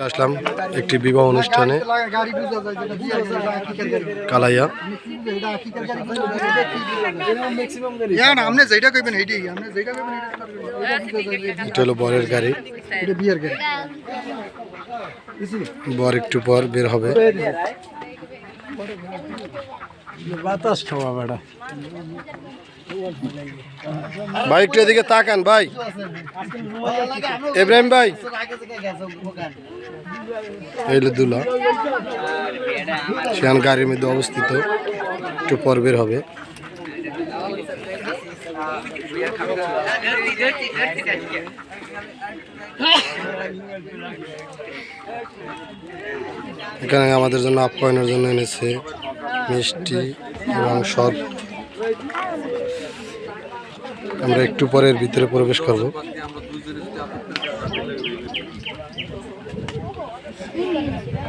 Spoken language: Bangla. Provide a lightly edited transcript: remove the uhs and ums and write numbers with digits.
আসলাম একটি বিবাহ অনুষ্ঠানে কালাইয়া। এটা হলো বরের গাড়ি, বর একটু পর বের হবে। বাতাস খাওয়া বেড়া ভাই একটু এদিকে তাকান ভাই, ইব্রাহিম ভাই। এই হলো দুলা, সেখানে গাড়ির মধ্যে অবস্থিত, একটু পর বের হবে। এখানে আমাদের জন্য আপ্যায়নের জন্য এনেছে মিষ্টি এবং সব। আমরা একটু পরে ভিতরে প্রবেশ করব।